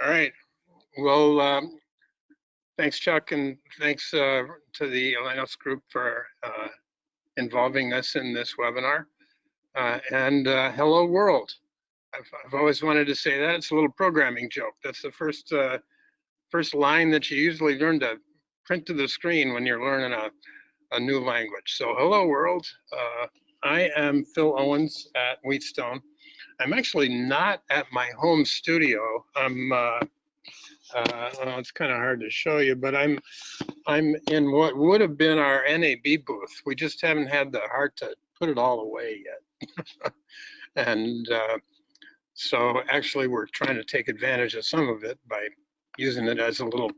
All right. Well, thanks, Chuck, and thanks to the Linux group for involving us in this webinar. And hello, world. I've always wanted to say that. It's a little programming joke. That's the first line that you usually learn to print to the screen when you're learning a new language. So hello, world. I am Phil Owens at Wheatstone. I'm actually not at my home studio. Well, it's kind of hard to show you, but I'm in what would have been our NAB booth. We just haven't had the heart to put it all away yet. And so actually we're trying to take advantage of some of it by using it as a little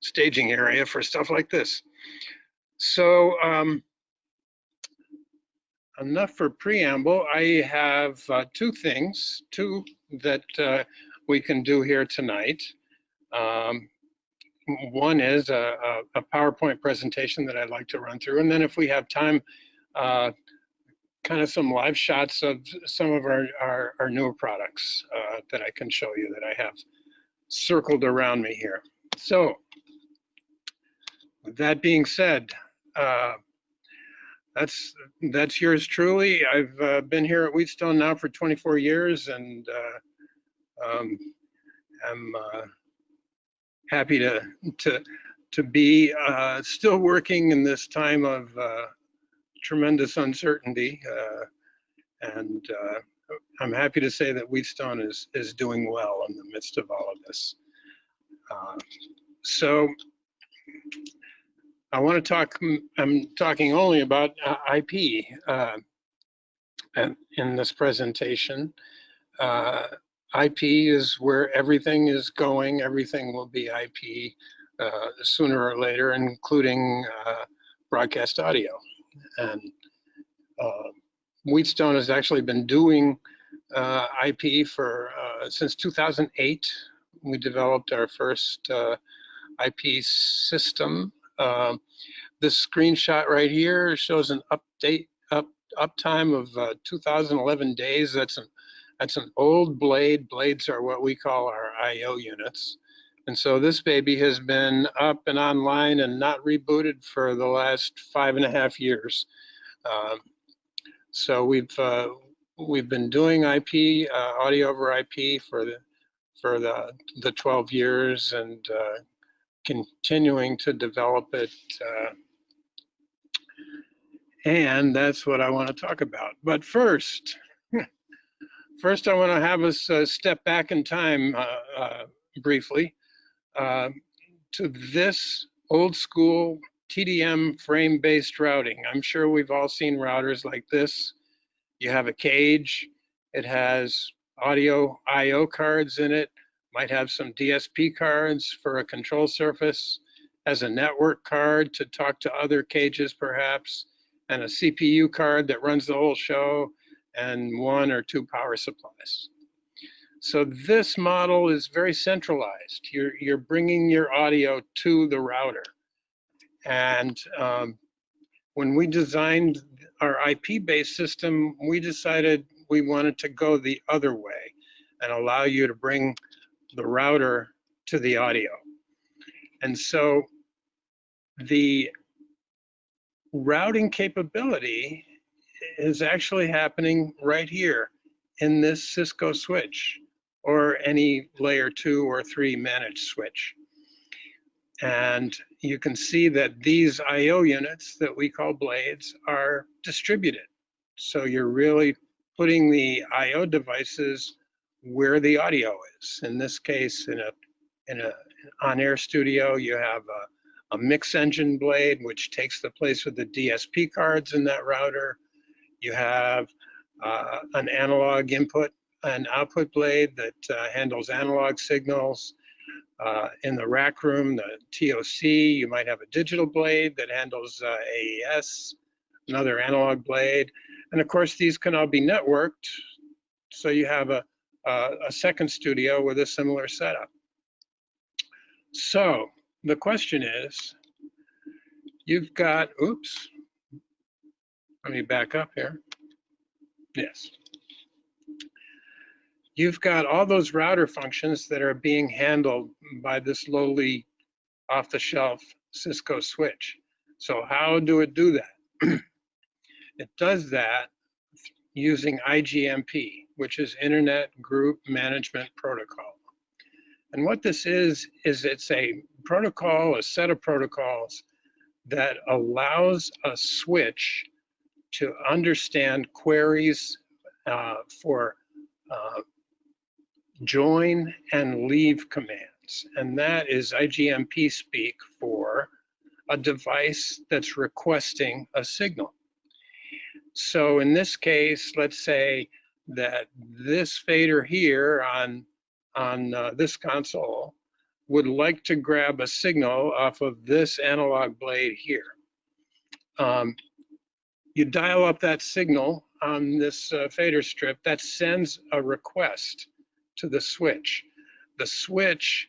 staging area for stuff like this. So enough for preamble. I have two that we can do here tonight. One is a PowerPoint presentation that I'd like to run through, and then if we have time, kind of some live shots of some of our newer products that I can show you that I have circled around me here. So with that being said, that's yours truly. I've been here at Wheatstone now for 24 years, and I'm happy to be still working in this time of tremendous uncertainty, and I'm happy to say that Wheatstone is doing well in the midst of all of this. So I want to talk, I'm talking only about IP in this presentation. IP is where everything is going. Everything will be IP sooner or later, including broadcast audio. And Wheatstone has actually been doing IP for since 2008. We developed our first IP system. This screenshot right here shows an uptime of 2011 days. That's an old blade. Blades are what we call our I/O units. And so this baby has been up and online and not rebooted for the last 5.5 years. So we've been doing IP, audio over IP for the 12 years, and continuing to develop it. And that's what I want to talk about. But first I want to have us step back in time briefly to this old school TDM frame-based routing. I'm sure we've all seen routers like this. You have a cage. It has audio I/O cards in it. Might have some DSP cards for a control surface. Has a network card to talk to other cages perhaps, and a CPU card that runs the whole show, and 1 or 2 power supplies. So this model is very centralized. You're bringing your audio to the router. And when we designed our IP-based system, we decided we wanted to go the other way and allow you to bring the router to the audio. And so the routing capability is actually happening right here in this Cisco switch or any layer 2 or 3 managed switch. And you can see that these I/O units that we call blades are distributed. So you're really putting the I/O devices where the audio is. In this case, in an on-air studio, you have a mix engine blade, which takes the place of the DSP cards in that router. You have an analog input and output blade that handles analog signals. In the rack room, the TOC, you might have a digital blade that handles AES, another analog blade. And of course, these can all be networked. So you have a second studio with a similar setup. So the question is, you've got, oops, let me back up here. Yes. you've got all those router functions that are being handled by this lowly off-the-shelf Cisco switch. So how do it do that? It does that using Igmp, which is Internet Group Management Protocol. And what this is it's a protocol, a set of protocols that allows a switch to understand queries for join and leave commands. And that is Igmp speak for a device that's requesting a signal. So in this case, let's say that this fader here on this console would like to grab a signal off of this analog blade here. You dial up that signal on this fader strip, that sends a request to the switch. The switch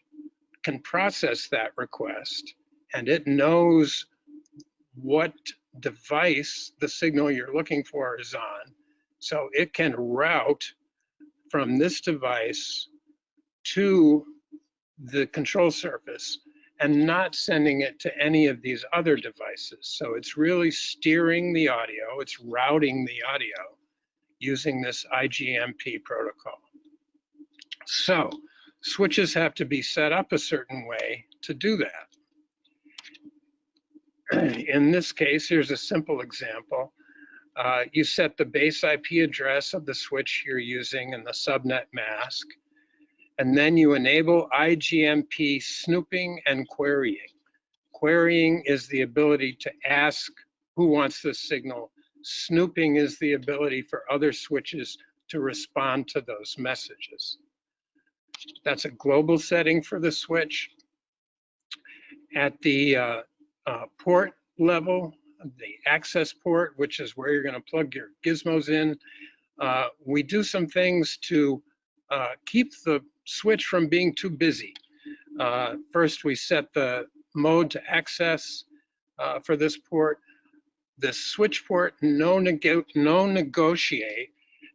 can process that request, and it knows what device the signal you're looking for is on. So it can route from this device to the control surface and not sending it to any of these other devices. So it's really steering the audio, it's routing the audio using this Igmp protocol. So switches have to be set up a certain way to do that. In this case, here's a simple example. You set the base IP address of the switch you're using and the subnet mask, and then you enable Igmp snooping and querying. Querying is the ability to ask who wants this signal. Snooping is the ability for other switches to respond to those messages. That's a global setting for the switch. At the port level, the access port, which is where you're going to plug your gizmos in, we do some things to keep the switch from being too busy. First, we set the mode to access for this port. The switch port no negotiate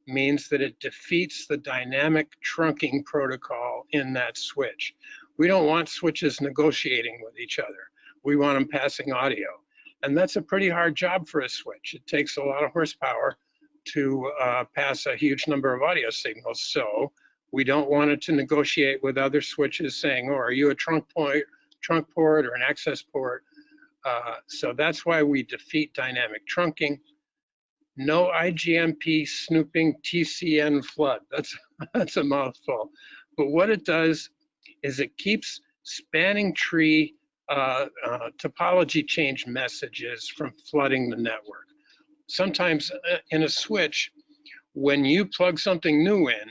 means that it defeats the dynamic trunking protocol in that switch. We don't want switches negotiating with each other. We want them passing audio. And that's a pretty hard job for a switch. It takes a lot of horsepower to pass a huge number of audio signals. So we don't want it to negotiate with other switches saying, oh, are you a trunk port or an access port? So that's why we defeat dynamic trunking. No Igmp snooping TCN flood. That's a mouthful. But what it does is it keeps spanning tree topology change messages from flooding the network. Sometimes in a switch, when you plug something new in,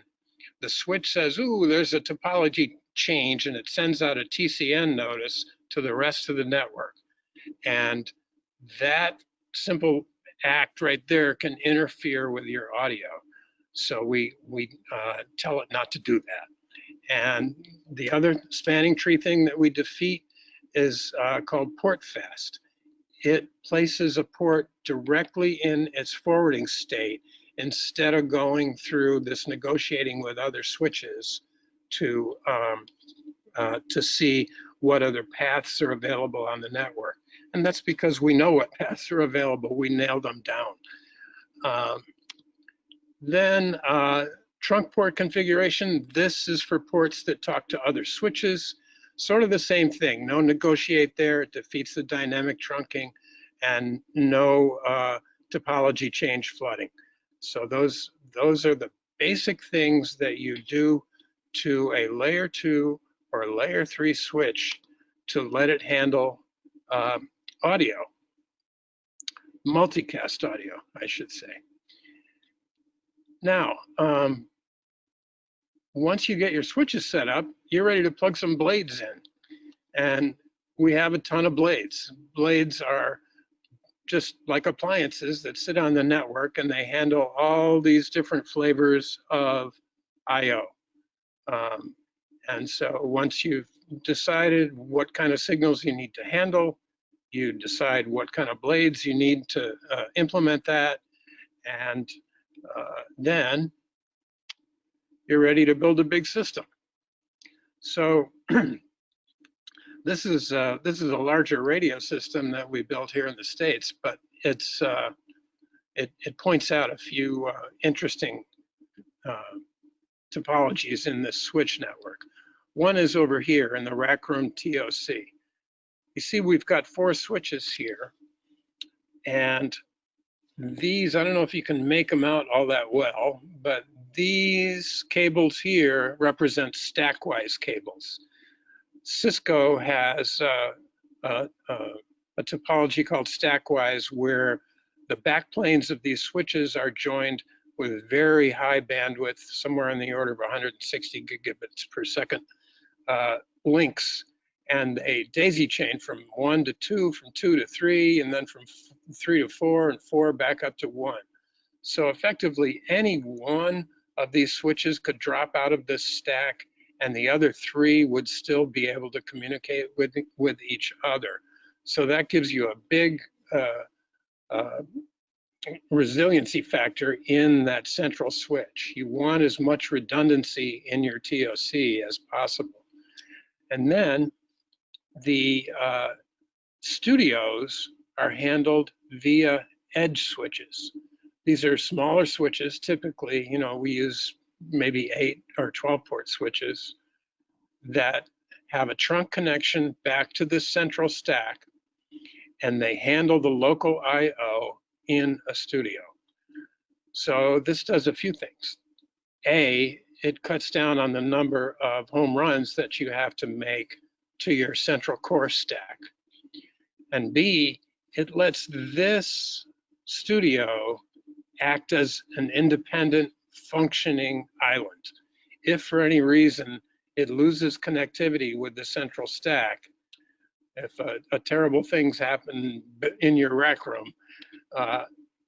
the switch says, ooh, there's a topology change, and it sends out a TCN notice to the rest of the network. And that simple act right there can interfere with your audio. So we tell it not to do that. And the other spanning tree thing that we defeat is called port fast. It places a port directly in its forwarding state instead of going through this negotiating with other switches to see what other paths are available on the network. And that's because we know what paths are available. We nailed them down. Then trunk port configuration. This is for ports that talk to other switches. Sort of the same thing. No negotiate there. It defeats the dynamic trunking, and no topology change flooding. So those are the basic things that you do to a layer 2 or a layer 3 switch to let it handle audio, multicast audio, I should say. Now, once you get your switches set up, you're ready to plug some blades in. And we have a ton of blades. Blades are just like appliances that sit on the network, and they handle all these different flavors of I/O. And so once you've decided what kind of signals you need to handle, you decide what kind of blades you need to implement that, and then you're ready to build a big system. So this is a larger radio system that we built here in the States, but it points out a few interesting topologies in this switch network. One is over here in the rack room TOC. You see we've got 4 switches here, and these, I don't know if you can make them out all that well, but these cables here represent Tacwise cables. Cisco has a topology called Tacwise where the backplanes of these switches are joined with very high bandwidth, somewhere in the order of 160 gigabits per second links, and a daisy chain from 1 to 2, from 2 to 3, and then from 3 to 4, and 4 back up to 1. So effectively, any one of these switches could drop out of this stack, and the other 3 would still be able to communicate with each other. So that gives you a big resiliency factor in that central switch. You want as much redundancy in your TOC as possible. And then the studios are handled via edge switches. These are smaller switches. Typically, you know, we use maybe 8 or 12 port switches that have a trunk connection back to the central stack, and they handle the local I/O in a studio. So this does a few things. A, it cuts down on the number of home runs that you have to make to your central core stack. And B, it lets this studio act as an independent functioning island. If for any reason it loses connectivity with the central stack, if a terrible things happen in your rack room,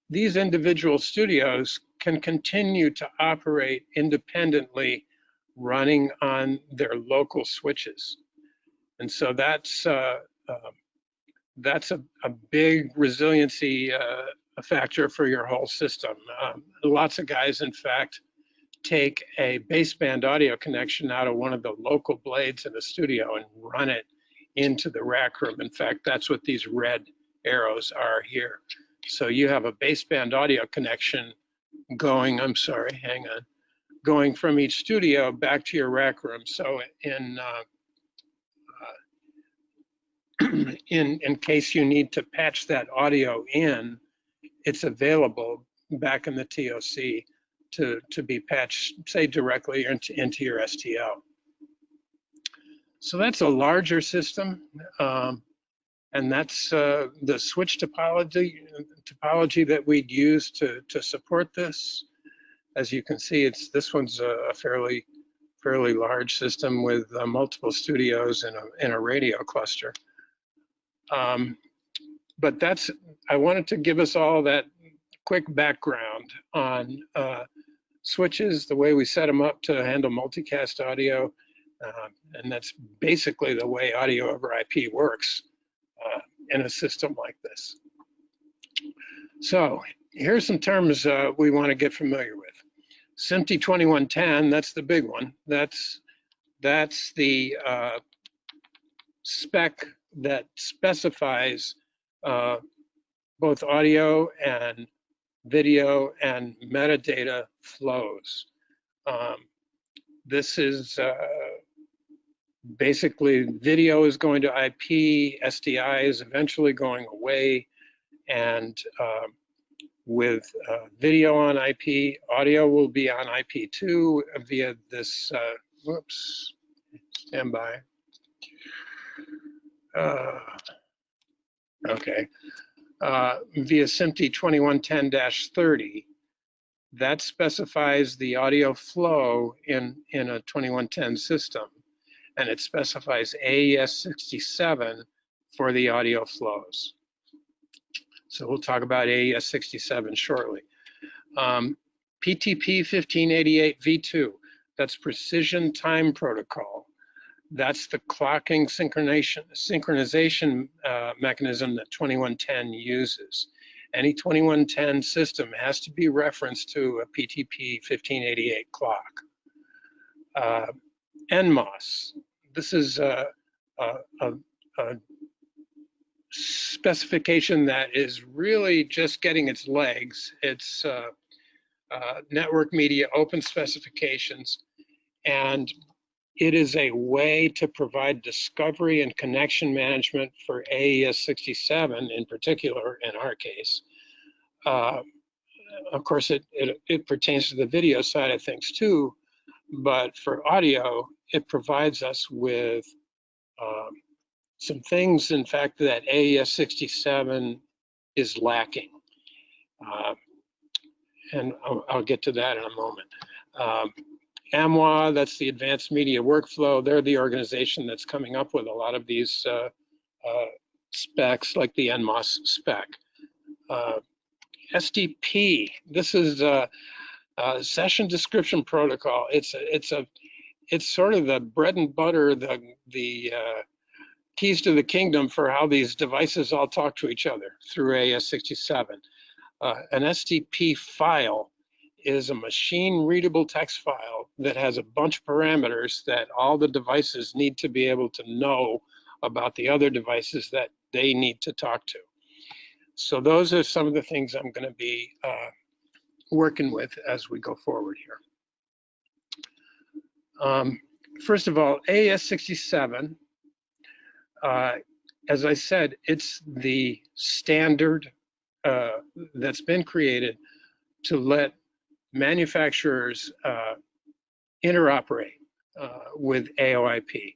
these individual studios can continue to operate independently, running on their local switches. And so that's a big resiliency factor for your whole system. Lots of guys, in fact, take a baseband audio connection out of one of the local blades in the studio and run it into the rack room. In fact, that's what these red arrows are here. So you have a baseband audio connection going, I'm sorry, hang on, going from each studio back to your rack room. So in case you need to patch that audio in, it's available back in the TOC to be patched, say, directly into your STL. So that's a larger system, and that's the switch topology that we'd use to support this. As you can see, this one's a fairly large system with multiple studios and a radio cluster. But I wanted to give us all that quick background on switches, the way we set them up to handle multicast audio, and that's basically the way audio over IP works in a system like this. So here's some terms we want to get familiar with. SMPTE 2110, that's the big one. That's the spec that specifies both audio and video and metadata flows. This is basically video is going to IP, SDI is eventually going away, and with video on IP, audio will be on IP2 via this, whoops, stand by. Okay, via SMPTE 2110-30, that specifies the audio flow in a 2110 system, and it specifies AES 67 for the audio flows. So we'll talk about AES 67 shortly. PTP 1588 V2, that's Precision Time Protocol. That's the clocking synchronization mechanism that 2110 uses. Any 2110 system has to be referenced to a PTP 1588 clock. NMOS. This is a specification that is really just getting its legs. It's network media open specifications, and it is a way to provide discovery and connection management for AES-67 in particular, in our case. Of course, it pertains to the video side of things too, but for audio, it provides us with some things, in fact, that AES-67 is lacking. And I'll get to that in a moment. AMWA, that's the Advanced Media Workflow. They're the organization that's coming up with a lot of these specs, like the NMOS spec. SDP, this is a session description protocol. It's sort of the bread and butter, the keys to the kingdom for how these devices all talk to each other through AES-67. An SDP file is a machine readable text file that has a bunch of parameters that all the devices need to be able to know about the other devices that they need to talk to. So those are some of the things I'm going to be working with as we go forward here. First of all, AES-67, as I said, it's the standard that's been created to let manufacturers interoperate with AOIP.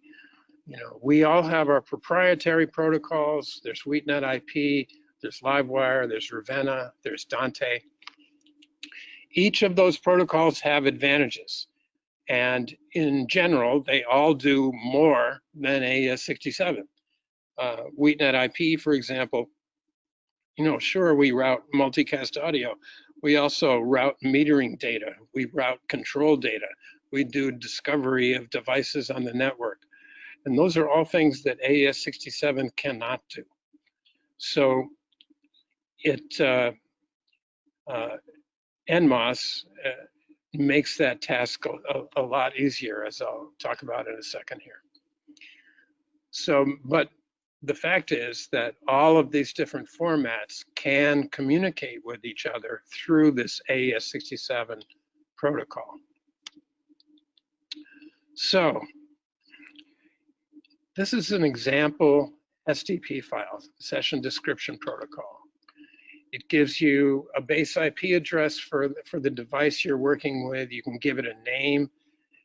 You know, we all have our proprietary protocols. There's WheatNet IP, there's Livewire, there's Ravenna, there's Dante. Each of those protocols have advantages, and in general, they all do more than AES-67. WheatNet IP, for example, you know, sure, we route multicast audio. We also route metering data. We route control data. We do discovery of devices on the network. And those are all things that AES-67 cannot do. So NMOS makes that task a lot easier, as I'll talk about in a second here. So, but the fact is that all of these different formats can communicate with each other through this AES-67 protocol. So this is an example SDP file, session description protocol. It gives you a base IP address for the device you're working with. You can give it a name,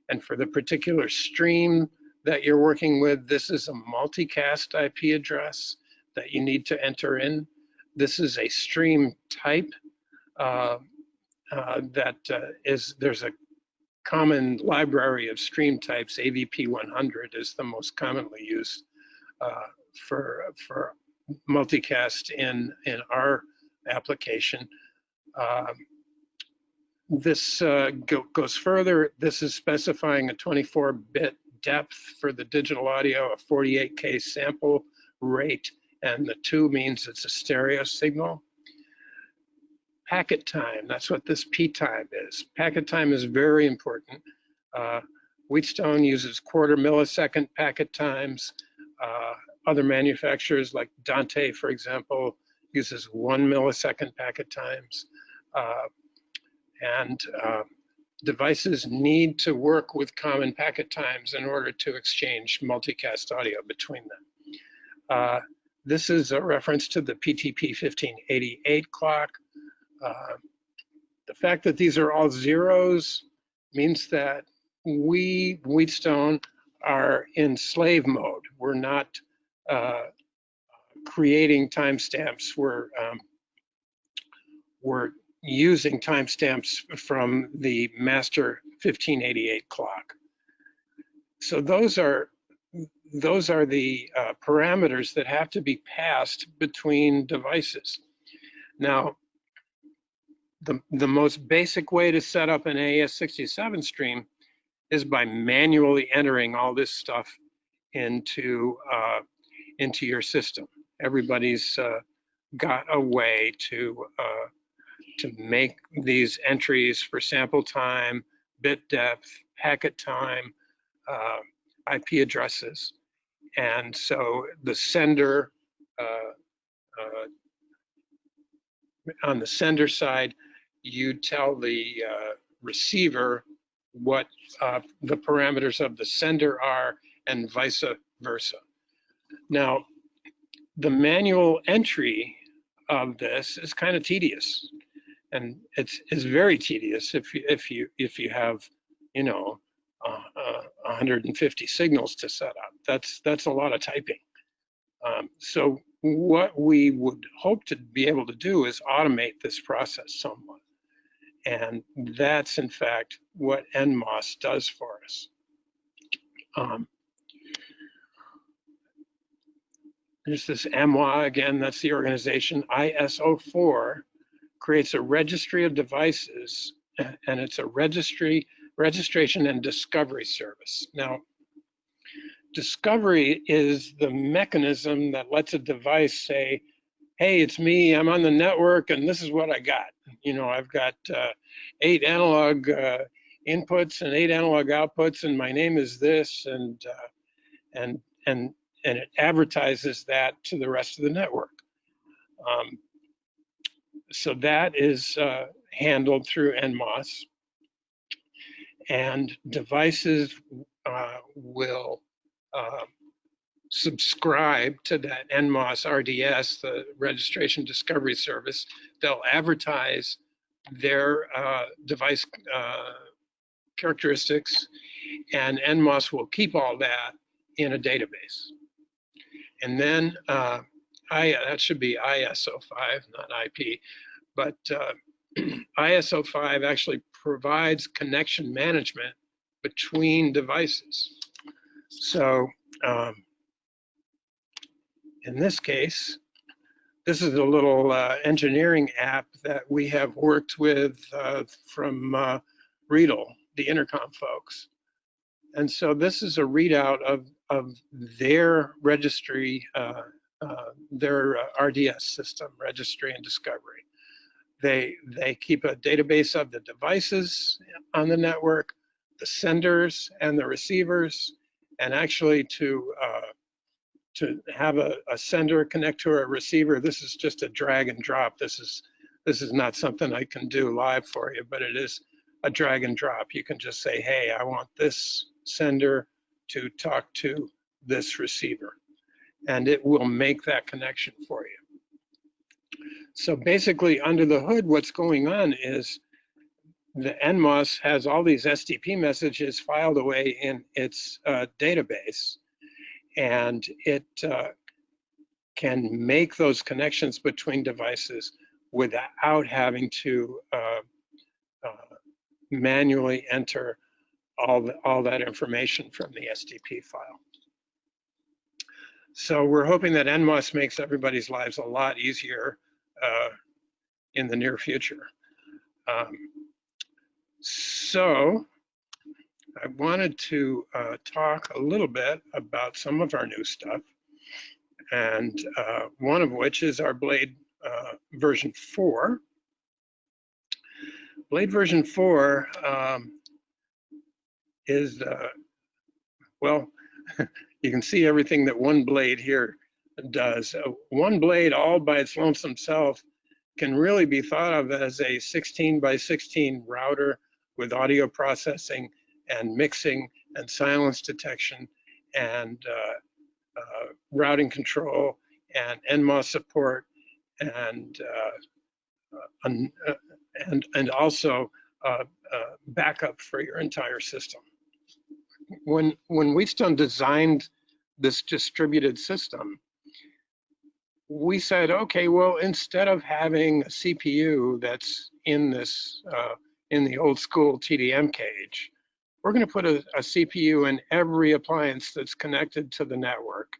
and for the particular stream that you're working with, this is a multicast IP address that you need to enter in. This is a stream type there's a common library of stream types. AVP 100 is the most commonly used for multicast in our application. This goes further. This is specifying a 24-bit depth for the digital audio, a 48K sample rate, and the 2 means it's a stereo signal. Packet time, that's what this P time is. Packet time is very important. Wheatstone uses 1/4 millisecond packet times. Other manufacturers like Dante, for example, uses 1 millisecond packet times. Devices need to work with common packet times in order to exchange multicast audio between them. This is a reference to the PTP 1588 clock. The fact that these are all zeros means that we, Wheatstone, are in slave mode. We're not creating timestamps. We're using timestamps from the master 1588 clock. So those are the parameters that have to be passed between devices. Now, the most basic way to set up an AES-67 stream is by manually entering all this stuff into your system. Everybody's got a way to make these entries for sample time, bit depth, packet time, IP addresses. And so the sender, on the sender side, you tell the receiver what the parameters of the sender are, and vice versa. Now, the manual entry of this is kind of tedious, and it's very tedious if you have, you know, 150 signals to set up. That's a lot of typing. So what we would hope to be able to do is automate this process somewhat. And that's in fact what NMOS does for us. There's this MWA again, that's the organization. ISO4 creates a registry of devices, and it's a registration and discovery service. Now, discovery is the mechanism that lets a device say, hey, it's me, I'm on the network, and this is what I got. You know, I've got 8 analog inputs and 8 analog outputs, and my name is this, and it advertises that to the rest of the network. So that is handled through NMOS, and devices will subscribe to that NMOS RDS, the Registration Discovery Service. They'll advertise their device characteristics, and NMOS will keep all that in a database. And then that should be ISO5, not IP, but ISO5 actually provides connection management between devices. So in this case, this is a little engineering app that we have worked with from Riedel, the intercom folks. And so this is a readout of their registry, their RDS system, registry and discovery. They keep a database of the devices on the network, the senders and the receivers, and actually to have a sender connect to a receiver, this is just a drag and drop. This is not something I can do live for you, but it is a drag and drop. You can just say, hey, I want this sender to talk to this receiver, and it will make that connection for you. So basically, under the hood, what's going on is the NMOS has all these SDP messages filed away in its database, and it can make those connections between devices without having to manually enter all that information from the SDP file. So we're hoping that NMOS makes everybody's lives a lot easier in the near future. So I wanted to talk a little bit about some of our new stuff, and one of which is our Blade version 4. Blade version 4 is, well, you can see everything that one blade here does. One blade all by its lonesome self can really be thought of as a 16 by 16 router with audio processing and mixing and silence detection and routing control and NMOS support and also backup for your entire system. When Wheatstone designed this distributed system, we said, okay, well, instead of having a CPU that's in this in the old school TDM cage, we're going to put a CPU in every appliance that's connected to the network,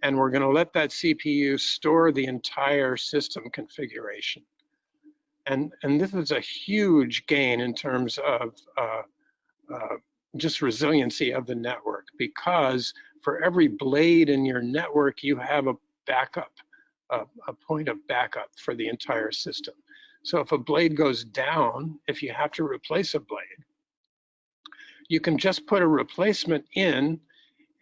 and we're going to let that CPU store the entire system configuration. And this is a huge gain in terms of just resiliency of the network, because for every blade in your network, you have a backup, a point of backup for the entire system. So if a blade goes down, if you have to replace a blade, you can just put a replacement in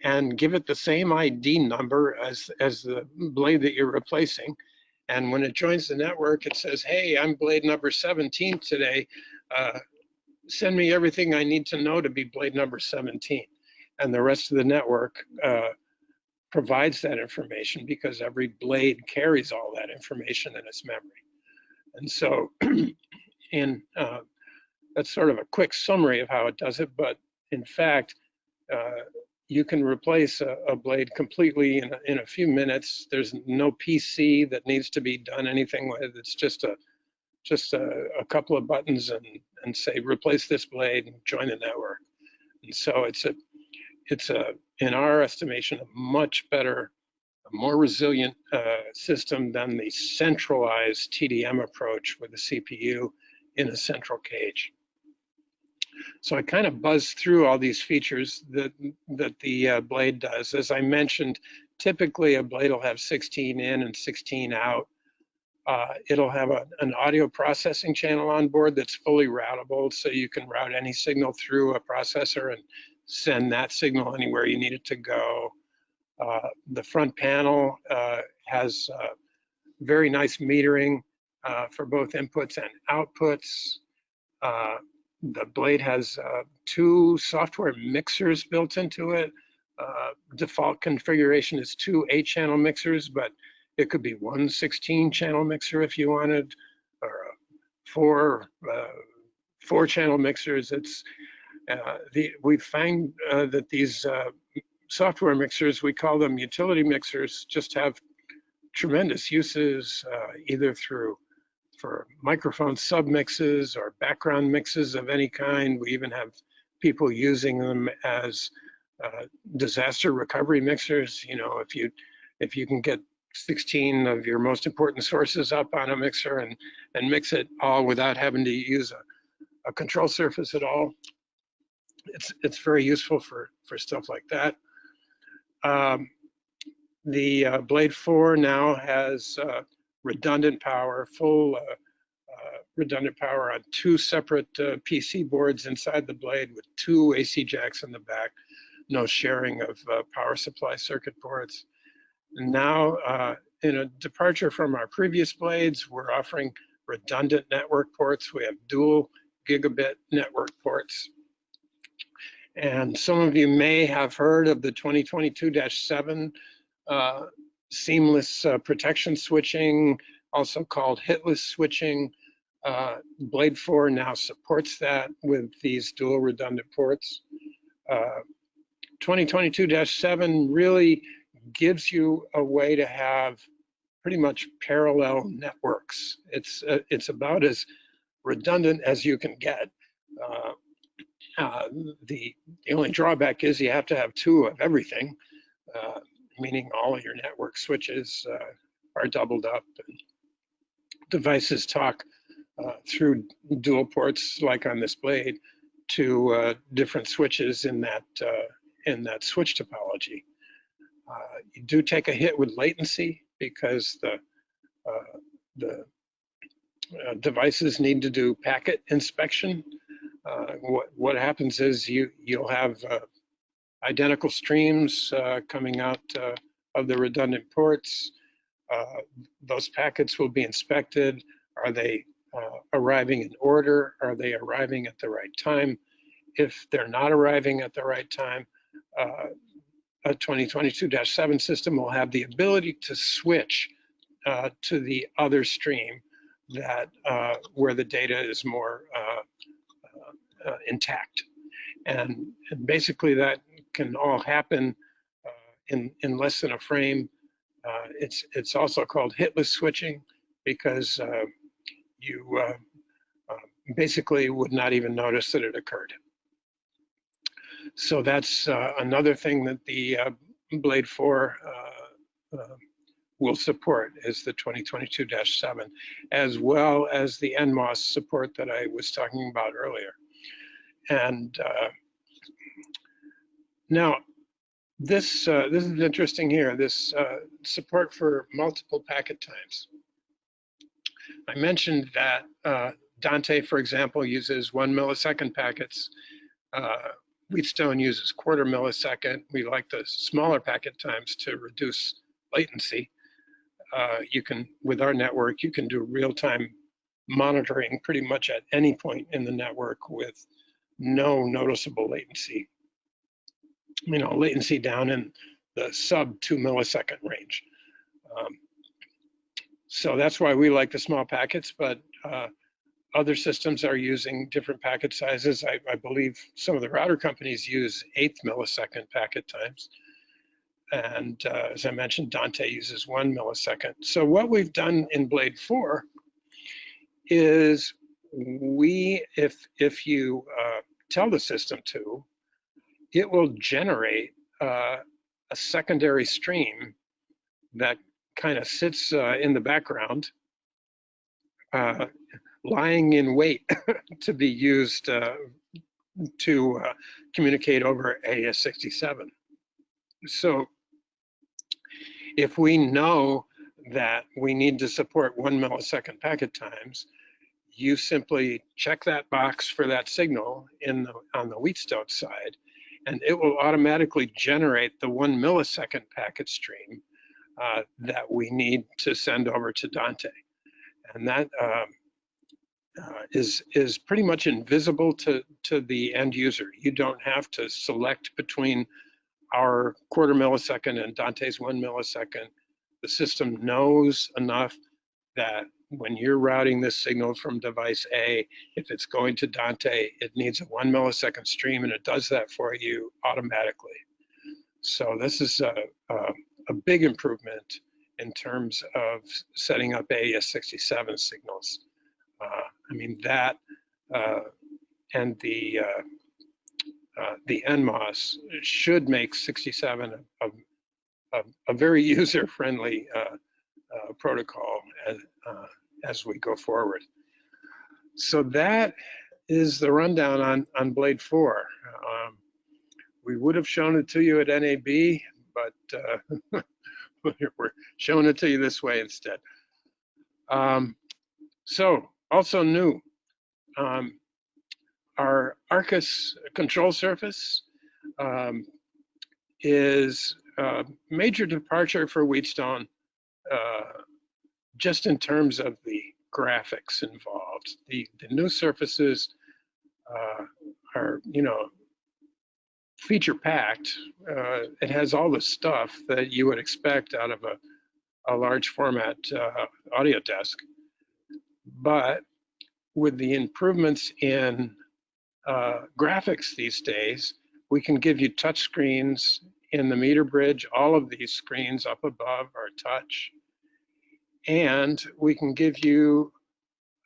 and give it the same ID number as the blade that you're replacing. And when it joins the network, it says, hey, I'm blade number 17 today. Send me everything I need to know to be blade number 17. And the rest of the network provides that information because every blade carries all that information in its memory. And so that's sort of a quick summary of how it does it, but in fact, you can replace a blade completely in a few minutes. There's no PC that needs to be done anything with. It's just a couple of buttons and say replace this blade and join the network. And so it's in our estimation a much better, a more resilient system than the centralized TDM approach with the CPU in a central cage. So I kind of buzzed through all these features that the blade does. As I mentioned, typically a blade will have 16 in and 16 out. It'll have an audio processing channel on board that's fully routable, so you can route any signal through a processor and send that signal anywhere you need it to go. The front panel has very nice metering for both inputs and outputs. The blade has 2 software mixers built into it. Default configuration is 2 8-channel mixers, but it could be 1 16-channel mixer if you wanted, or 4 channel mixers. We find that these software mixers, we call them utility mixers, just have tremendous uses, either for microphone submixes or background mixes of any kind. We even have people using them as disaster recovery mixers. You know, if you can get 16 of your most important sources up on a mixer and mix it all without having to use a control surface at all, it's very useful for stuff like that. The Blade 4 now has redundant power, full redundant power on 2 separate PC boards inside the blade with 2 AC jacks in the back, no sharing of power supply circuit boards. And now, in a departure from our previous blades, we're offering redundant network ports. We have dual gigabit network ports. And some of you may have heard of the 2022-7 seamless protection switching, also called hitless switching. Blade 4 now supports that with these dual redundant ports. 2022-7 really gives you a way to have pretty much parallel networks. It's about as redundant as you can get. The only drawback is you have to have 2 of everything, meaning all of your network switches are doubled up. And devices talk through dual ports, like on this blade, to different switches in that switch topology. You do take a hit with latency because the devices need to do packet inspection. What happens is you'll have identical streams coming out of the redundant ports. Those packets will be inspected. Are they arriving in order? Are they arriving at the right time? If they're not arriving at the right time, a 2022-7 system will have the ability to switch to the other stream that where the data is more intact. And basically that can all happen in less than a frame. It's also called hitless switching because you basically would not even notice that it occurred. So that's another thing that the Blade 4 will support, is the 2022-7, as well as the NMOS support that I was talking about earlier. And now, this is interesting here, this support for multiple packet times. I mentioned that Dante, for example, uses 1 millisecond packets. Wheatstone uses 1/4 millisecond. We like the smaller packet times to reduce latency. You can, with our network, you can do real-time monitoring pretty much at any point in the network with no noticeable latency. You know, latency down in the sub 2 millisecond range. So that's why we like the small packets, but other systems are using different packet sizes. I believe some of the router companies use 1/8 millisecond packet times. And as I mentioned, Dante uses 1 millisecond. So what we've done in Blade 4 is if you tell the system to, it will generate a secondary stream that kind of sits in the background, lying in wait to be used to communicate over AES-67. So if we know that we need to support 1 millisecond packet times, you simply check that box for that signal on the Wheatstone side, and it will automatically generate the 1 millisecond packet stream that we need to send over to Dante. And that is pretty much invisible to the end user. You don't have to select between our 1/4 millisecond and Dante's 1 millisecond. The system knows enough that when you're routing this signal from device A, if it's going to Dante, it needs a 1 millisecond stream, and it does that for you automatically. So this is a big improvement in terms of setting up AES-67 signals. I mean, that and the NMOS should make 67 a very user-friendly protocol as we go forward. So that is the rundown on Blade 4. We would have shown it to you at NAB, but we're showing it to you this way instead. So also new, our Arcus control surface is a major departure for Wheatstone, just in terms of the graphics involved. The new surfaces are, you know, feature packed. It has all the stuff that you would expect out of a large format audio desk. But with the improvements in graphics these days, we can give you touch screens in the meter bridge. All of these screens up above are touch. And we can give you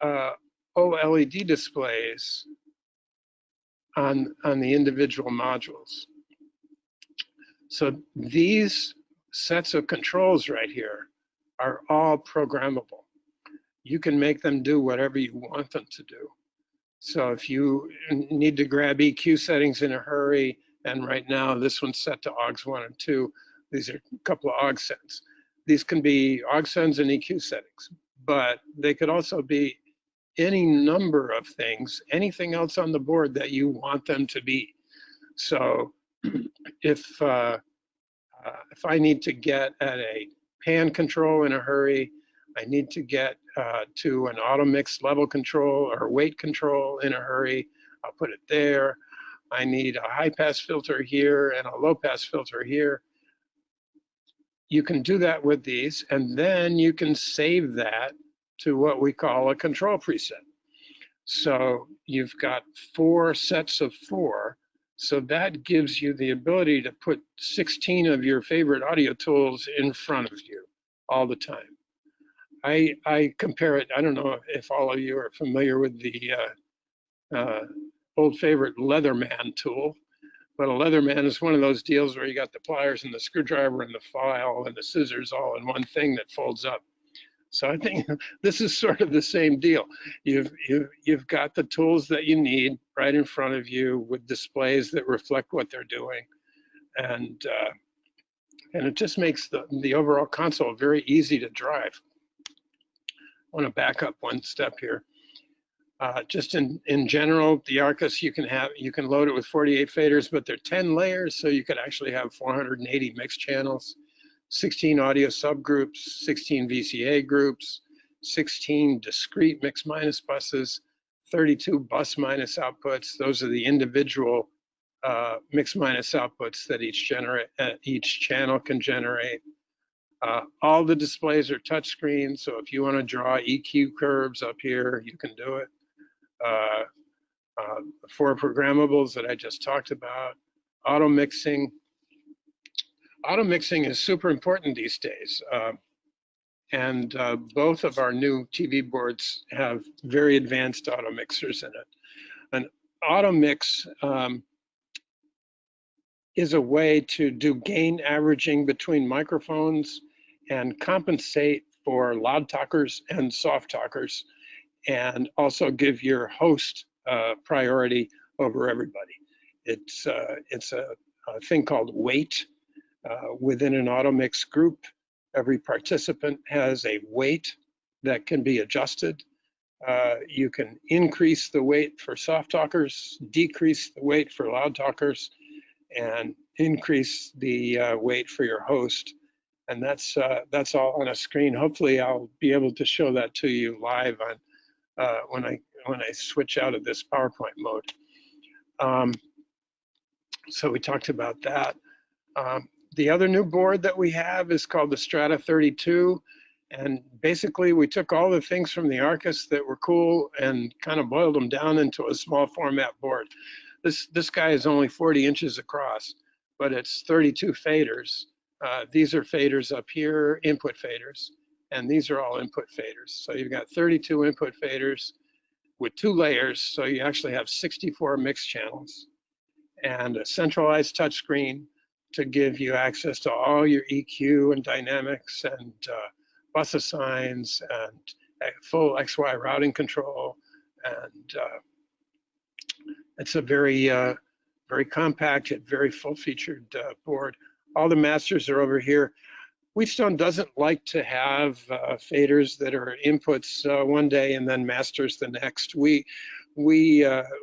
OLED displays on the individual modules. So these sets of controls right here are all programmable. You can make them do whatever you want them to do. So if you need to grab EQ settings in a hurry, and right now this one's set to AUX 1 and 2, these are a couple of AUX sends. These can be AUX sends and EQ settings, but they could also be any number of things, anything else on the board that you want them to be. So if I need to get at a pan control in a hurry, I need to get to an auto mix level control or weight control in a hurry, I'll put it there. I need a high pass filter here and a low pass filter here. You can do that with these, and then you can save that to what we call a control preset. So you've got 4 sets of 4. So that gives you the ability to put 16 of your favorite audio tools in front of you all the time. I compare it, I don't know if all of you are familiar with the old favorite Leatherman tool, but a Leatherman is one of those deals where you got the pliers and the screwdriver and the file and the scissors all in one thing that folds up. So I think this is sort of the same deal. You've got the tools that you need right in front of you with displays that reflect what they're doing, and it just makes the overall console very easy to drive. I want to back up one step here. Just in general, the Arcus, you can load it with 48 faders, but they're 10 layers, so you could actually have 480 mixed channels, 16 audio subgroups, 16 VCA groups, 16 discrete mix minus buses, 32 bus minus outputs. Those are the individual mix minus outputs that each channel can generate. All the displays are touchscreen, so if you want to draw EQ curves up here, you can do it. Four programmables that I just talked about. Auto mixing. Auto mixing is super important these days. And both of our new TV boards have very advanced auto mixers in it. An auto mix is a way to do gain averaging between microphones and compensate for loud talkers and soft talkers, and also give your host priority over everybody. It's a thing called weight within an auto mix group. Every participant has a weight that can be adjusted. You can increase the weight for soft talkers, decrease the weight for loud talkers, and increase the weight for your host. And that's all on a screen. Hopefully I'll be able to show that to you live on when I switch out of this PowerPoint mode. So we talked about that. The other new board that we have is called the Strata 32. And basically we took all the things from the Arcus that were cool and kind of boiled them down into a small format board. This guy is only 40 inches across, but it's 32 faders. These are faders up here, input faders, and these are all input faders. So you've got 32 input faders with 2 layers, so you actually have 64 mixed channels, and a centralized touchscreen to give you access to all your EQ and dynamics and bus assigns and full XY routing control. And it's a very, very compact, yet very full-featured board. All the masters are over here. Wheatstone doesn't like to have faders that are inputs one day and then masters the next. We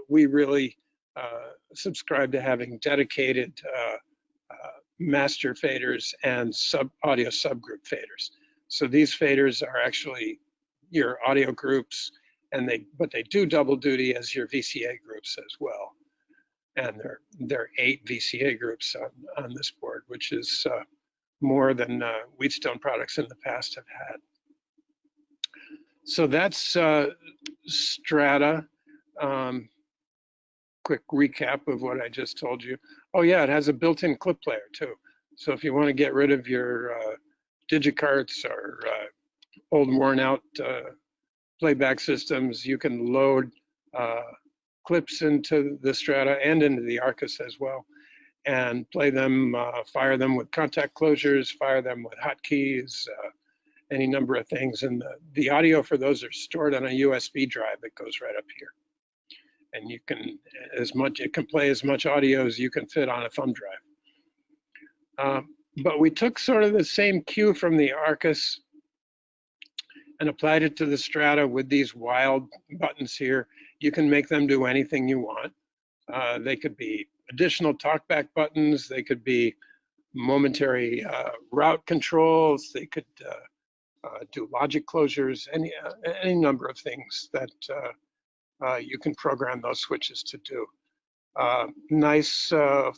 really subscribe to having dedicated master faders and audio subgroup faders. So these faders are actually your audio groups, but they do double duty as your VCA groups as well. And there are 8 VCA groups on this board, which is more than Wheatstone products in the past have had. So that's Strata. Quick recap of what I just told you. Oh yeah, it has a built-in clip player too. So if you want to get rid of your digicarts or old worn out playback systems, you can load clips into the Strata and into the Arcus as well, and play them, fire them with contact closures, fire them with hotkeys, any number of things. And the audio for those are stored on a USB drive that goes right up here. And you can, it can play as much audio as you can fit on a thumb drive. But we took sort of the same cue from the Arcus and applied it to the Strata with these wild buttons here. You can make them do anything you want. They could be additional talkback buttons. They could be momentary route controls. They could do logic closures, any number of things that you can program those switches to do. Nice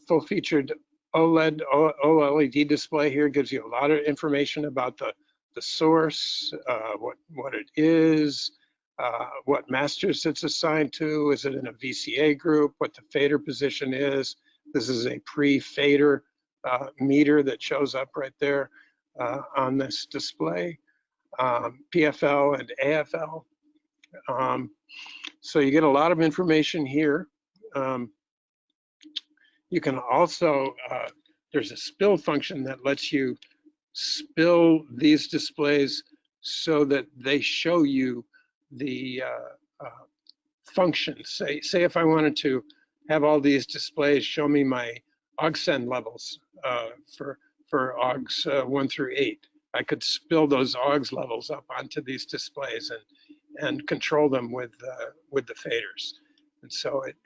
full-featured OLED display here gives you a lot of information about the source, what it is, what masters it's assigned to, is it in a VCA group, what the fader position is. This is a pre-fader meter that shows up right there on this display, PFL and AFL. So you get a lot of information here. You can also, there's a spill function that lets you spill these displays so that they show you the functions. Say if I wanted to have all these displays show me my aux-send levels for aux 1 through 8. I could spill those aux levels up onto these displays and control them with the faders. And so it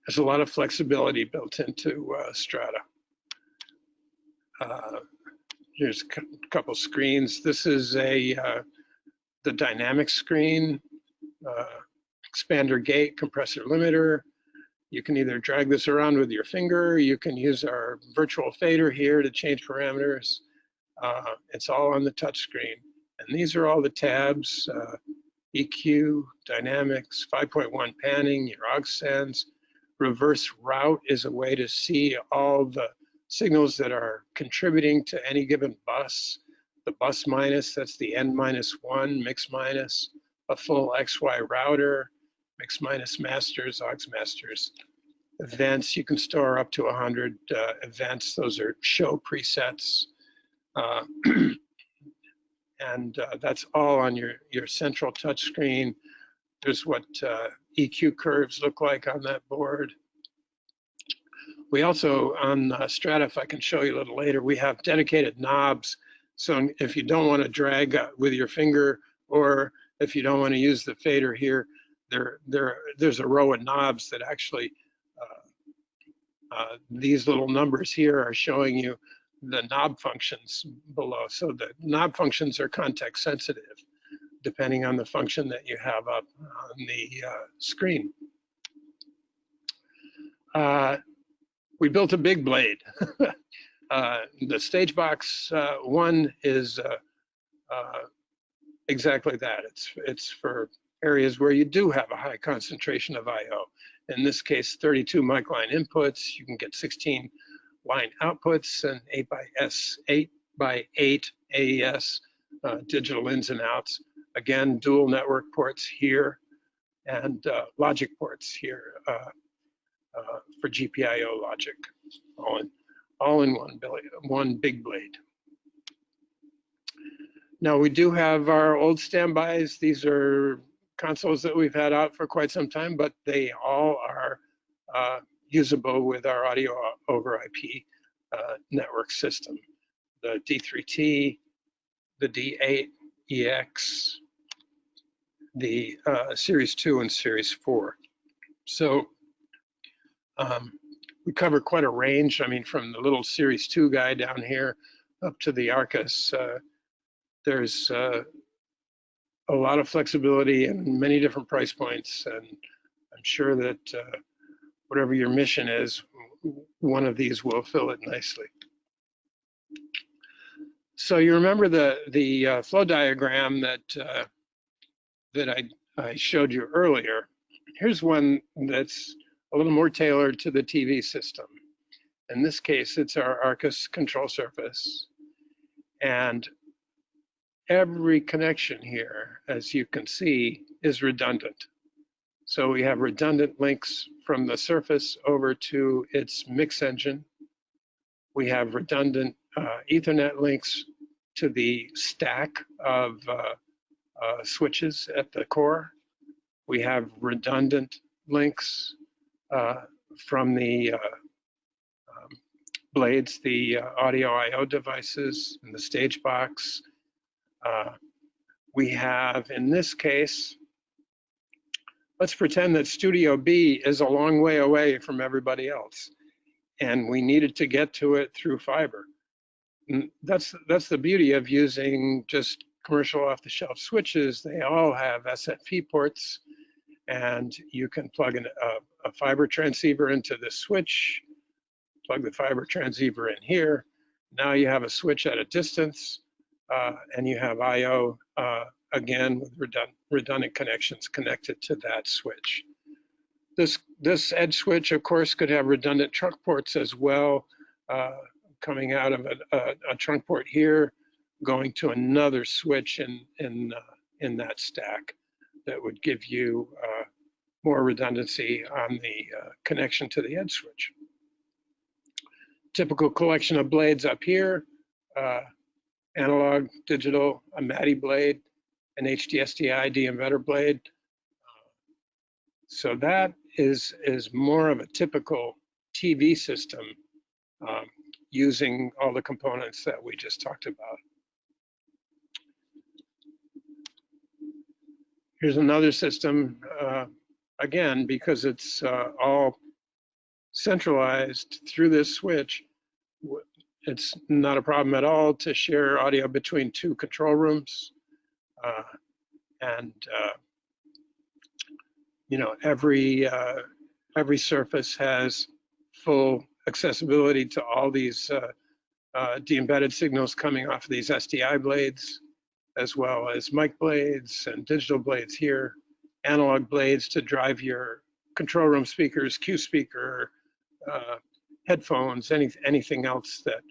there's a lot of flexibility built into Strata. Here's a couple screens. This is the dynamic screen, expander gate, compressor limiter. You can either drag this around with your finger, you can use our virtual fader here to change parameters. It's all on the touch screen. And these are all the tabs, EQ, dynamics, 5.1 panning, your aux sends. Reverse route is a way to see all the signals that are contributing to any given bus. The bus minus, that's the N-1, mix minus, a full XY router, mix minus masters, aux masters. Events, you can store up to 100 events. Those are show presets. And that's all on your central touch screen. There's what EQ curves look like on that board. We also, on Strata, if I can show you a little later, we have dedicated knobs. So if you don't want to drag with your finger, or if you don't want to use the fader here, there's a row of knobs that actually, these little numbers here are showing you the knob functions below. So the knob functions are context sensitive, depending on the function that you have up on the screen. We built a big blade. The stage box one is exactly that. It's for areas where you do have a high concentration of I/O. In this case, 32 mic line inputs. You can get 16 line outputs and 8 by 8 AES digital ins and outs. Again, dual network ports here and logic ports here for GPIO logic, all in one big blade. Now we do have our old standbys. These are consoles that we've had out for quite some time, but they all are usable with our audio over IP network system. The D3T, the D8EX, the Series 2 and Series 4. So we cover quite a range. I mean, from the little Series 2 guy down here up to the Arcus. There's a lot of flexibility and many different price points, and I'm sure that whatever your mission is, one of these will fill it nicely. So you remember the flow diagram that I showed you earlier. Here's one that's a little more tailored to the TV system. In this case, it's our Arcus control surface. And every connection here, as you can see, is redundant. So we have redundant links from the surface over to its mix engine. We have redundant Ethernet links to the stack of switches at the core. We have redundant links from the blades, the audio I/O devices, and the stage box. We have, in this case, let's pretend that Studio B is a long way away from everybody else, and we needed to get to it through fiber. And that's the beauty of using just commercial off-the-shelf switches. They all have SFP ports, and you can plug in a fiber transceiver into the switch, plug the fiber transceiver in here. Now you have a switch at a distance, and you have I/O again with redundant connections connected to that switch. This edge switch, of course, could have redundant trunk ports as well, coming out of a trunk port here, going to another switch in that stack that would give you more redundancy on the connection to the edge switch. Typical collection of blades up here, analog, digital, a MADI blade, an HDSDI de-embedder blade. So that is more of a typical TV system using all the components that we just talked about. Here's another system, again, because it's all centralized through this switch. It's not a problem at all to share audio between two control rooms. And you know, every surface has full accessibility to all these de-embedded signals coming off of these SDI blades, as well as mic blades and digital blades here, analog blades to drive your control room speakers, Q speaker, headphones, anything else that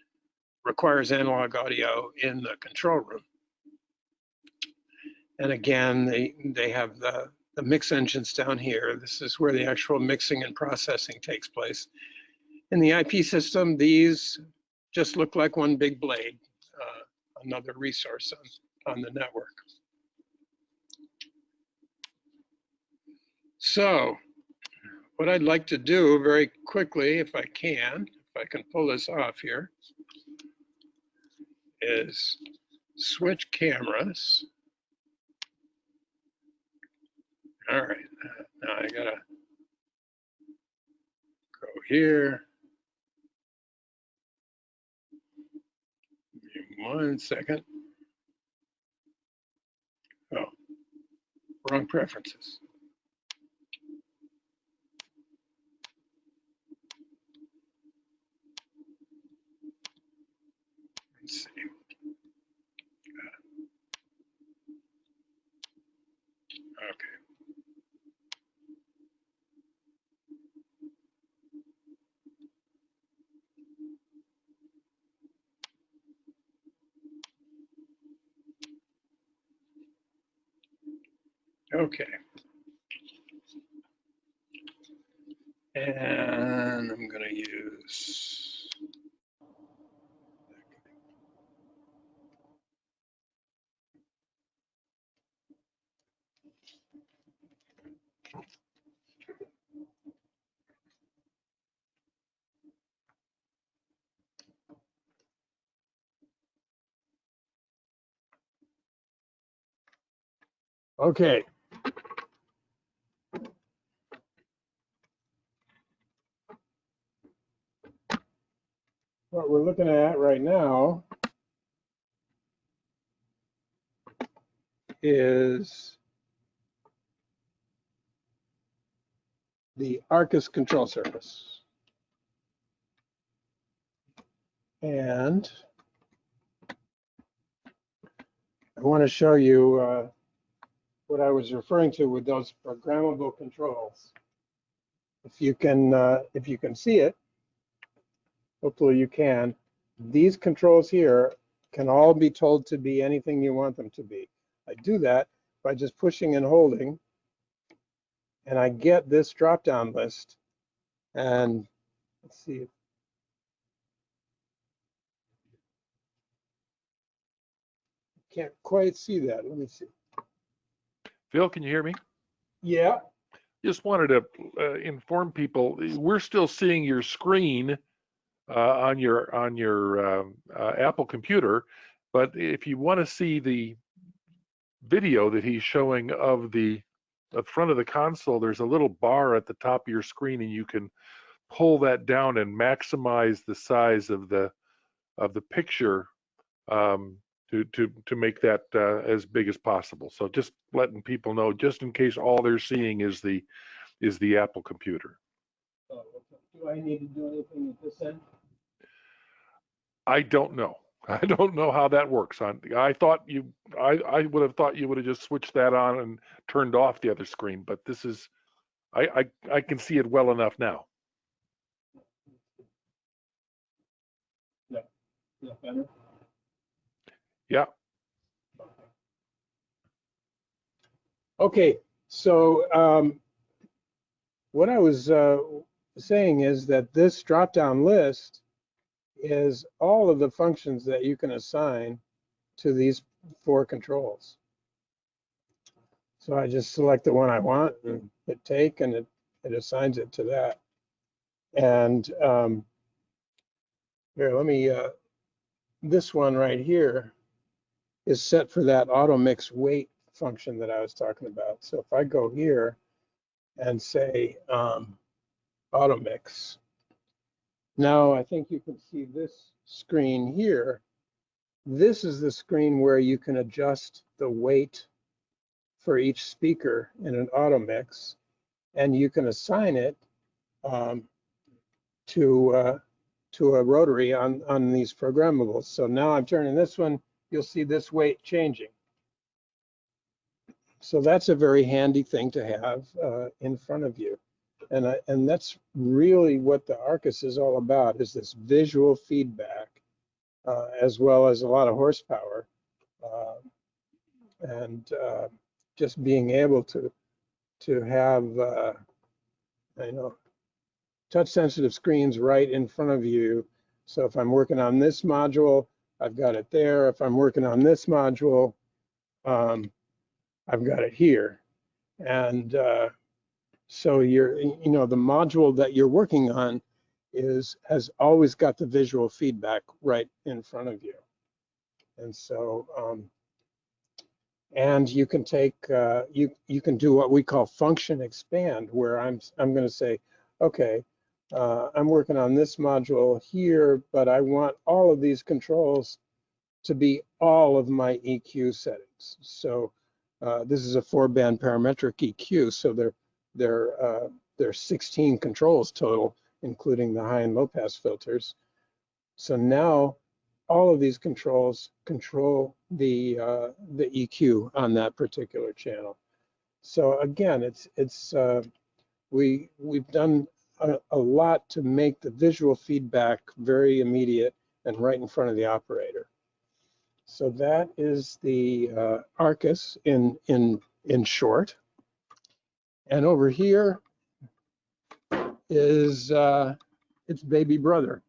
requires analog audio in the control room. And again, they have the mix engines down here. This is where the actual mixing and processing takes place. In the IP system, these just look like one big blade, another resource on the network. So what I'd like to do very quickly, if I can pull this off here, is switch cameras. All right, now I gotta go here. Give me 1 second. Oh, wrong preferences. Let's see. Okay. Okay. And I'm going to use, okay. What we're looking at right now is the Arcus control surface. And I want to show you what I was referring to with those programmable controls. If you can see it, hopefully you can, these controls here can all be told to be anything you want them to be. I do that by just pushing and holding, and I get this drop-down list. And let's see. Can't quite see that. Let me see. Phil, can you hear me? Yeah. Just wanted to inform people, we're still seeing your screen on your Apple computer, but if you want to see the video that he's showing of the front of the console, there's a little bar at the top of your screen, and you can pull that down and maximize the size of the picture to make that as big as possible. So just letting people know, just in case all they're seeing is the Apple computer. Do I need to do anything at this end? I don't know. I don't know how that works. I thought I would have thought you would have just switched that on and turned off the other screen, but this is, I can see it well enough now. Yeah. Yeah, better. Yeah. Okay, so what I was saying is that this drop-down list is all of the functions that you can assign to these 4 controls. So I just select the one I want and hit take, and it assigns it to that. And here, let me, this one right here is set for that auto mix weight function that I was talking about. So if I go here and say auto mix, now I think you can see this screen here. This is the screen where you can adjust the weight for each speaker in an auto mix, and you can assign it to a rotary on these programmables. So now I'm turning this one, you'll see this weight changing. So that's a very handy thing to have in front of you. And that's really what the Arcus is all about, is this visual feedback, as well as a lot of horsepower. And just being able to have, you know, touch sensitive screens right in front of you. So if I'm working on this module, I've got it there. If I'm working on this module, I've got it here. And so you know, the module that you're working on has always got the visual feedback right in front of you. And so, and you can take, you can do what we call function expand, where I'm going to say, okay, I'm working on this module here, but I want all of these controls to be all of my EQ settings. So this is a 4-band parametric EQ, so there's 16 controls total, including the high and low pass filters. So now all of these controls control the EQ on that particular channel. So again, we've done a lot to make the visual feedback very immediate and right in front of the operator. So that is the Arcus in short. And over here is its baby brother.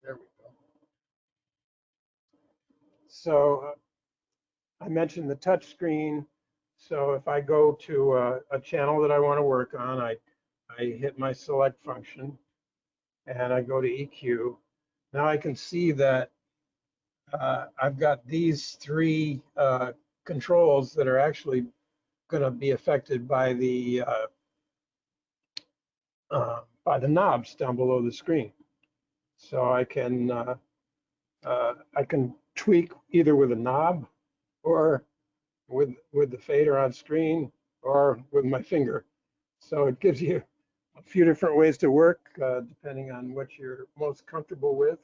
There we go. So I mentioned the touch screen. So if I go to a channel that I want to work on, I hit my select function and I go to EQ. Now I can see that I've got these three controls that are actually going to be affected by the knobs down below the screen. So I can tweak either with a knob or with the fader on screen or with my finger. So it gives you a few different ways to work depending on what you're most comfortable with.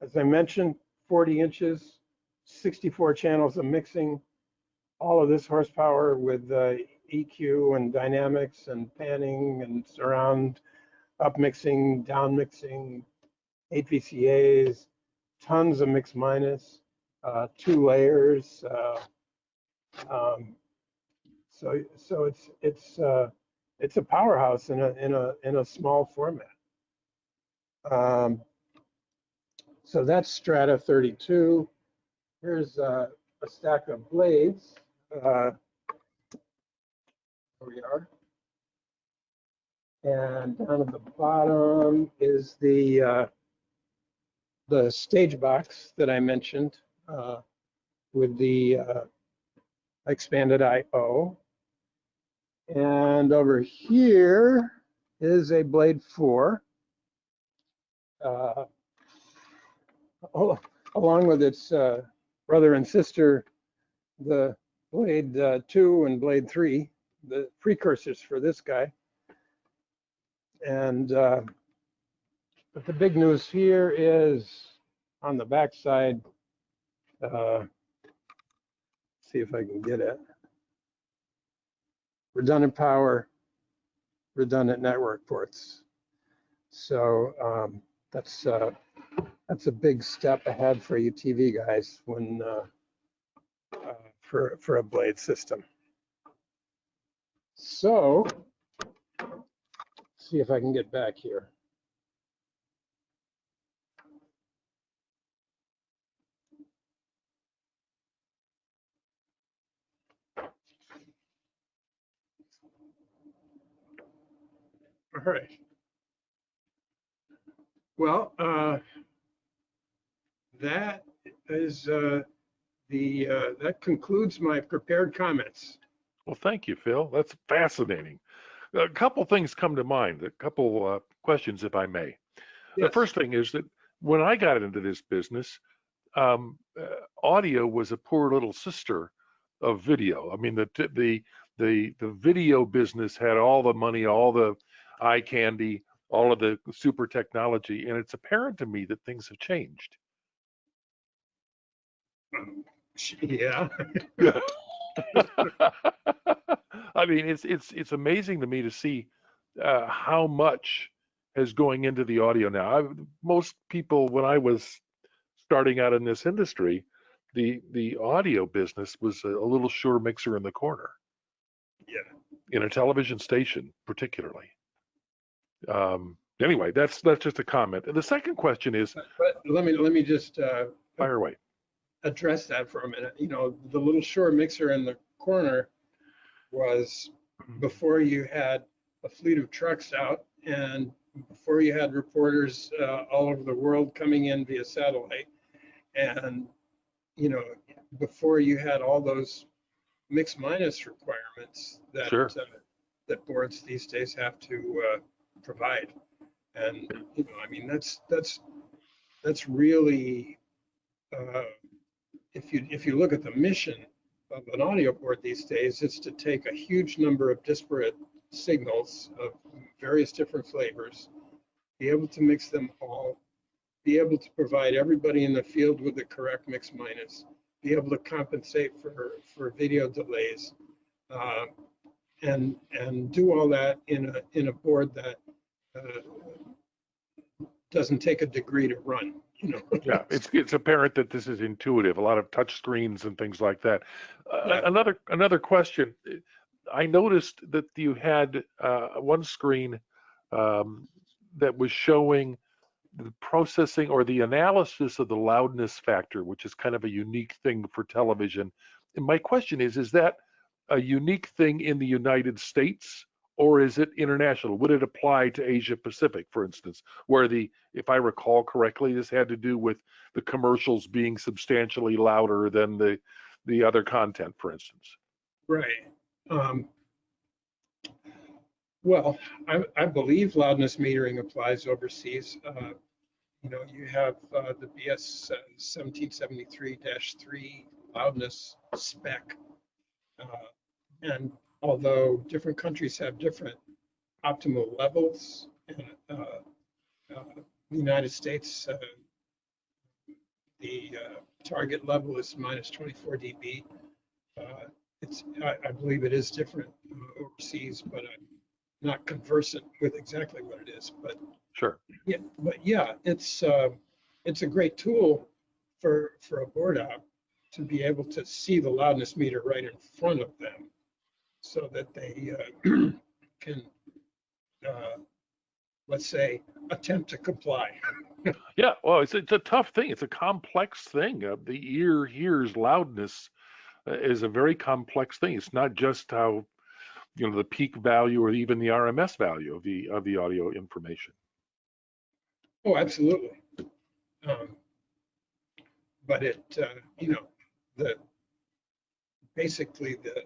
As I mentioned, 40 inches, 64 channels of mixing, all of this horsepower with EQ and dynamics and panning and surround, up mixing, down mixing, 8 VCAs, tons of mix minus, 2 layers. So it's a powerhouse in a small format. So that's Strata 32. Here's a stack of blades. Here we are. And down at the bottom is the stage box that I mentioned with the expanded I/O. And over here is a Blade 4, along with its brother and sister, the Blade 2 and Blade 3, the precursors for this guy. And but the big news here is on the back side. See if I can get it. Redundant power, redundant network ports. So that's a big step ahead for you TV guys when for a blade system. So see if I can get back here. All right. Well, that is that concludes my prepared comments. Well, thank you, Phil. That's fascinating. A couple things come to mind, a couple questions, if I may. The Yes. first thing is that when I got into this business, audio was a poor little sister of video. I mean, the video business had all the money, all the eye candy, all of the super technology, and it's apparent to me that things have changed. Yeah. Yeah. I mean, it's amazing to me to see how much is going into the audio now. Most people, when I was starting out in this industry, the audio business was a little Shure mixer in the corner, Yeah. in a television station, particularly. Anyway, that's just a comment. And the second question is, But let me just fire away. address that for a minute. You know, the little Shure mixer in the corner was before you had a fleet of trucks out and before you had reporters all over the world coming in via satellite, and you know, before you had all those mix minus requirements that Sure. that boards these days have to provide. And you know, I mean, that's really if you look at the mission of an audio board these days, it's to take a huge number of disparate signals of various different flavors, be able to mix them all, be able to provide everybody in the field with the correct mix minus, be able to compensate for video delays, uh, and do all that in a board that doesn't take a degree to run. You know. Yeah, it's apparent that this is intuitive. A lot of touch screens and things like that. Yeah. Another question. I noticed that you had one screen that was showing the processing or the analysis of the loudness factor, which is kind of a unique thing for television. And my question is that a unique thing in the United States, or is it international? Would it apply to Asia Pacific, for instance, where if I recall correctly, this had to do with the commercials being substantially louder than the other content, for instance? Right. Well, I believe loudness metering applies overseas. You know, you have the BS 1773-3 loudness spec. And although different countries have different optimal levels, the United States, the target level is minus 24 dB. I believe it is different overseas, but I'm not conversant with exactly what it is. But Sure. yeah, it's a great tool for a board op to be able to see the loudness meter right in front of them, so that they can, let's say, attempt to comply. Yeah, well, it's a tough thing. It's a complex thing. The ear hears loudness is a very complex thing. It's not just how, the peak value or even the RMS value of the audio information. Oh, absolutely. But the basically the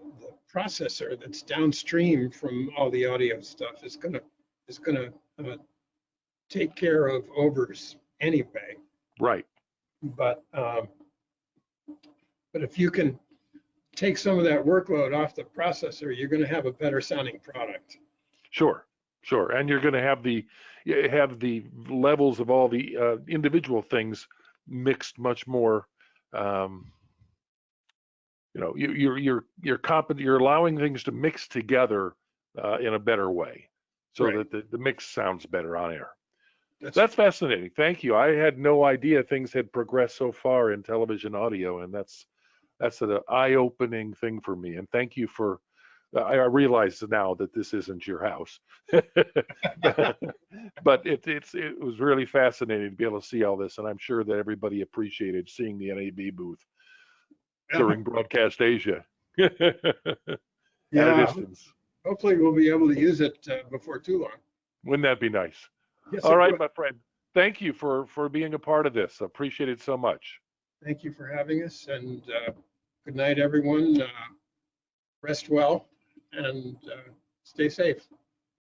processor that's downstream from all the audio stuff is gonna take care of overs anyway. Right. But if you can take some of that workload off the processor, you're going to have a better sounding product. Sure. And you're going to have the levels of all the individual things mixed much more. You're allowing things to mix together in a better way, so Right. that the mix sounds better on air. That's fascinating. Thank you. I had no idea things had progressed so far in television audio, and that's an eye-opening thing for me. And thank you for. I realize now that this isn't your house, but it was really fascinating to be able to see all this, and I'm sure that everybody appreciated seeing the NAB booth during Broadcast Asia at a distance. Hopefully we'll be able to use it before too long. Wouldn't that be nice? Yes, All right, my friend. thank you for being a part of this. Appreciate it so much. Thank you for having us, and good night, everyone. Rest well and stay safe.